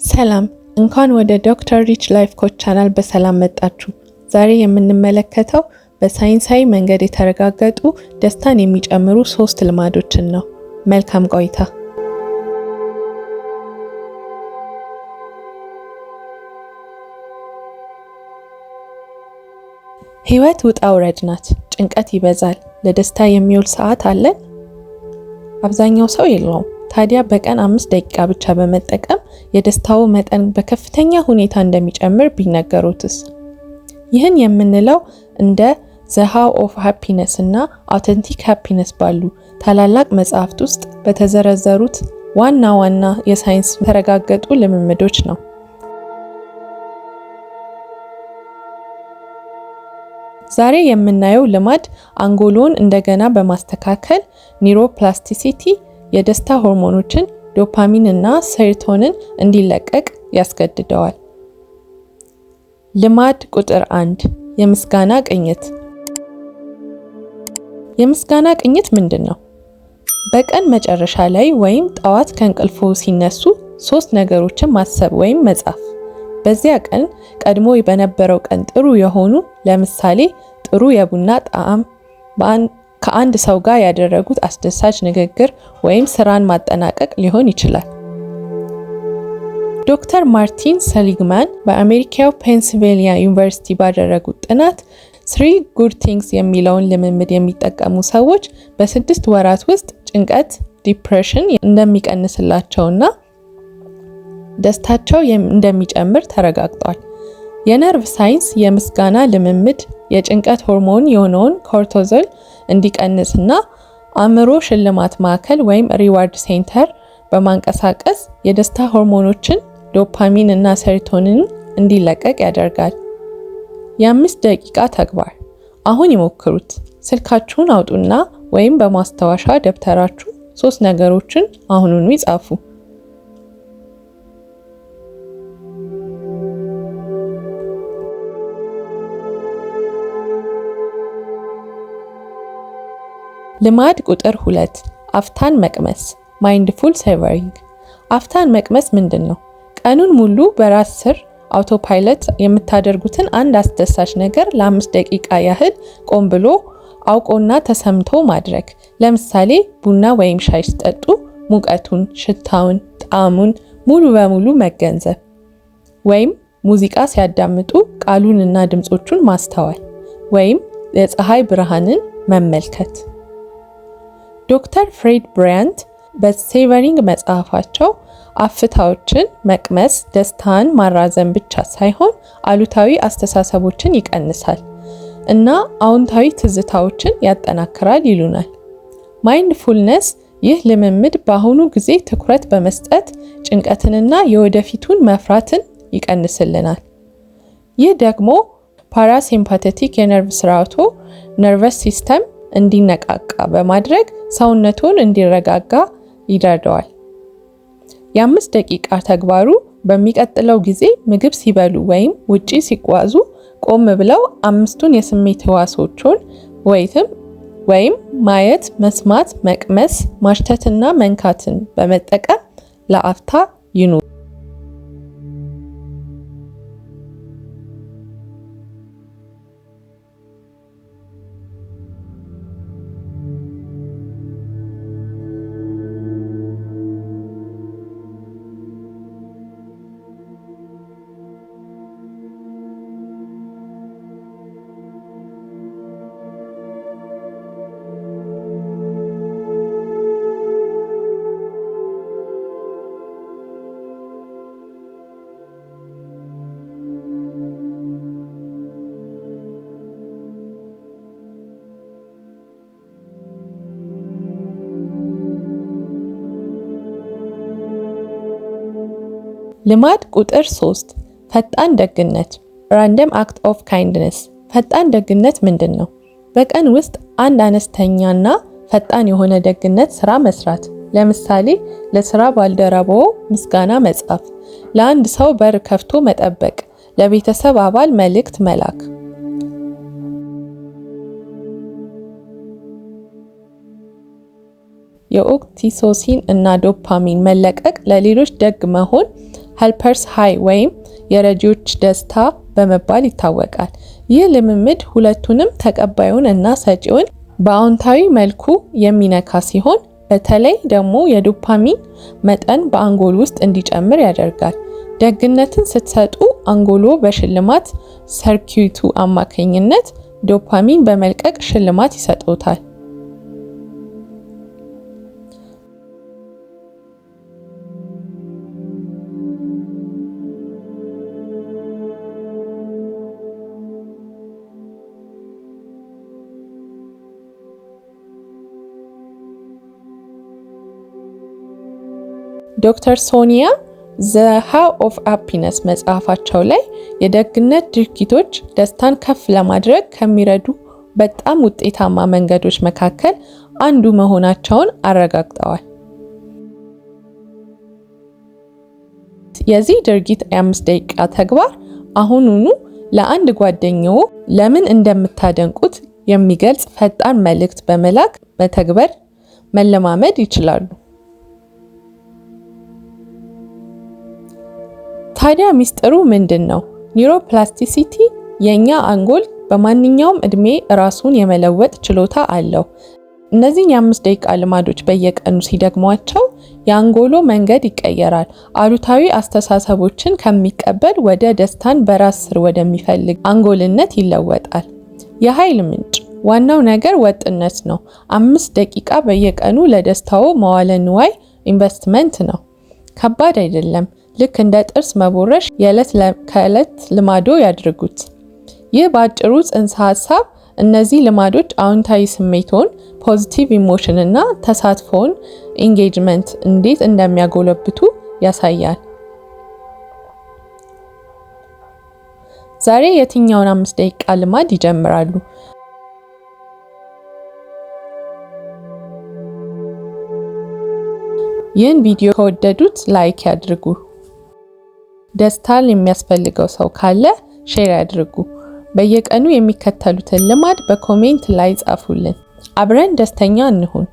ሰላም እንኳን ወደ ዶክተር ሪች ላይፍ ኮች ቻናል በሰላም መጣችሁ። ዛሬ የምንመለከተው በሳይንሳዊ መንገድ የተረጋገጡ ደስታን የሚጨምሩ 3 ልማዶችን ነው። መልካም ቆይታ። ህይወት ውጣ ውረድ ናት። ጭንቀት ይበዛል። ለደስታ የሚውል ሰዓት አለን? አብዛኛው ሰው የለውም። ታዲያ በቀን 5 ደቂቃ ብቻ በመጠቀም የደስታው መጠን በከፍተኛ ሁኔታ እንደሚጨምር ቢነገሩትስ? ይህን የምንለው እንደ The How of Happiness እና Authentic Happiness ባሉ ታላላቅ መጽሐፍት ውስጥ በተዘረዘሩት ዋና ዋና የሳይንስ የተረጋገጡ ልምምዶች ነው። ዛሬ የምናየው ልማድ አንጎሎን እንደገና በማስተካከል ኒውሮፕላስቲሲቲ የደስታ ሆርሞኖችን ዶፓሚን እና ሴሮቶኒን እንዲለቀቅ ያስገድደዋል። ልማድ ቁጥር 1 የምስጋና ቅኝት። የምስጋና ቅኝት ምንድነው? በቀን መጨረሻ ላይ ወይም ጠዋት ከእንቅልፎ ሲነሱ 3 ነገሮችን ማሰብ ወይም መጻፍ። በዚያ ቀን ቀድሞ በነበረው ቀን ጥሩ የሆኑ ለምሳሌ ጥሩ የቡና ጣዕም፣ ከአንድ ሰው ጋር ያደረጉት አስደሳች ንግግር ወይም ስራን ማጠናቀቅ ሊሆን ይችላል። ዶክተር ማርቲን ሰሊግማን በአሜሪካው ፔንሲልቬኒያ ዩኒቨርሲቲ ባደረጉት ጥናት 3 good things የሚለውን ልምምድ የሚጠቀሙ ሰዎች በ6 ወራት ውስጥ ጭንቀት ዲፕሬሽን እንደሚቀንስላቸውና ደስታቸው እንደሚጨምር ተረጋግጧል። የነርቭ ሳይንስ የምስጋና ልምምድ የጭንቀት ሆርሞን የሆነውን ኮርቲዞል እንዲቀንስና አእምሮ ሽልማት ማዕከል ወይም ሪዋርድ ሴንተር በማንቀሳቀስ የደስታ ሆርሞኖችን ዶፓሚን እና ሴሮቶኒን እንዲለቀቅ ያደርጋል። የ5 ደቂቃ ተግባር። አሁን ይሞክሩት። ስልካችሁን አውጡና ወይም በማስታወሻ ደብተራችሁ 3 ነገሮችን አሁኑኑ ይጻፉ። ልማድ ቁጥር 2 አፍታን መቅመስ ማይንድፉል ሴቨሪንግ። አፍታን መቅመስ ምንድነው? ቀኑን ሙሉ በራስ ስር አውቶፓይለት የምታደርጉትን አንድ አስደሳች ነገር ለ5 ደቂቃ ያህል ቆም ብሎ አውቆና ተሰምቶ ማድረግ። ለምሳሌ ቡና ወይም ሻይ ሲጠጡ ሙቀቱን፣ ሽታውን፣ ጣዕሙን ሙሉ በሙሉ መገንዘብ፣ ወይም ሙዚቃ ሲያዳምጡ ቃሉንና ድምጾቹን ማስተዋል፣ ወይም የፀሐይ ብርሃንን መመልከት። ዶክተር ፍሬድ ብራያንት በሴቨሪንግ መጽሐፋቸው አፍታዎችን መቅመስ ደስታን ማራዘም ብቻ ሳይሆን አሉታዊ አስተሳሰቦችን ይቀንሳል እና አዎንታዊ ትዝታዎችን ያጠናክራል ይሉናል። ማይንድፉልነስ ይህ ልምምድ በአሁኑ ጊዜ ትኩረት በመስጠት ጭንቀትንና የወደፊቱን መፍራትን ይቀንስልናል። ይህ ደግሞ ፓራሲምፓቴቲክ የነርቭ ስርዓቶ ነርቨስ ሲስተም እንዲነቃቃ በማድረግ ሰውነቱን እንዲረጋጋ ይረዳዋል። የ5 ደቂቃ ተግባሩ በሚቀጥለው ጊዜ ምግብ ሲበሉ ወይም ውጪ ሲጓዙ ቆም ብለው 5ቱን የስሜት ህዋሶችን ወይም ማየት፣ መስማት፣ መቅመስ፣ ማሽተትና መንካትን በመጠቀም ለአፍታ ይኑሩ። ልማድ ቁጥር 3 ፈጣን ደግነት ራንደም አክት ኦፍ ካይንድነስ። ፈጣን ደግነት ምንድነው? በቀን ውስጥ አንድ አነስተኛና ፈጣን የሆነ ደግነት ስራ መስራት። ለምሳሌ ለስራ ባልደረባው ምስጋና መጻፍ፣ ለአንድ ሰው በር ከፍቶ መጠበቅ፣ ለቤተሰብ አባል መልእክት መላክ። የኦክሲቶሲን እና ዶፓሚን መለቀቅ ለሌሎች ደግ መሆን ሄልፐርስ ሃይ ወይም የረጂዎች ደስታ በመባል ይታወቃል። ይህ ልምምድ ሁለቱንም ተቀባዩን እና ሰጪውን በአዎንታዊ መልኩ የሚነካ ሲሆን በተለይ ደግሞ የዶፓሚን መጠን በአንጎል ውስጥ እንዲጨምር ያደርጋል። ደግነትን ስትሰጡ አንጎሎ በሽልማት ሰርኪዩቱ አማካኝነት ዶፓሚን በመልቀቅ ሽልማት ይሰጡታል። ዶክተር ሶኒያ ዘ ሃው ኦፍ ሃፒነስ መጽሐፋቸው ላይ የደግነት ድርጊቶች ደስታን ከፍ ለማድረግ ከሚረዱ በጣም ውጤታማ መንገዶች መካከል አንዱ መሆናቸውን አረጋግጠዋል። የዚህ ድርጊት 5 ደቂቃ ተግባር አሁኑኑ ለአንድ ጓደኛው ለምን እንደምታደንቁት የሚገልጽ ፈጣን መልእክት በመላክ መተግበር መለማመድ ይችላሉ። ታዲያ ሚስጥሩ ምንድነው? ኒውሮፕላስቲሲቲ የኛ አንጎል በማንኛውም እድሜ ራሱን የመለወጥ ችሎታ አለው። እነዚህ የ5 ደቂቃ ልማዶች በየቀኑ ሲደግሟቸው የአንጎሎ መንገድ ይቀየራል። አሉታዊ አስተሳሰቦችን ከሚቀበል ወደ ደስታን በራስ ስር ወደሚፈልግ አንጎልነት ይለወጣል። የኃይል ምንጭ ዋናው ነገር ወጥነት ነው። 5 ደቂቃ በየቀኑ ለደስታው መዋለ ንዋይ ኢንቨስትመንት ነው። ከባድ አይደለም። ልክ እንደ ጥርስ መቦረሽ የዕለት ከዕለት ልማዶ ያድርጉት። ይህ በአጭሩ ጽንሰ ሐሳብ እነዚህ ልማዶች አዎንታዊ ስሜቶን ፖዚቲቭ ኢሞሽን እና ተሳትፎን ኢንጌጅመንት እንዴት እንደሚያጎለብቱ ያሳያል። ዛሬ የትኛውን 5 ደቂቃ ልማድ ይጀምራሉ? ይህን ቪዲዮ ከወደዱት ላይክ ያድርጉ። ደስታን የሚያስፈልገው ሰው ካለ ሼር ያድርጉ። በየቀኑ የሚከተሉትን ልማድ በኮሜንት ላይ ጻፉልን። አብረን ደስተኛ እንሁን።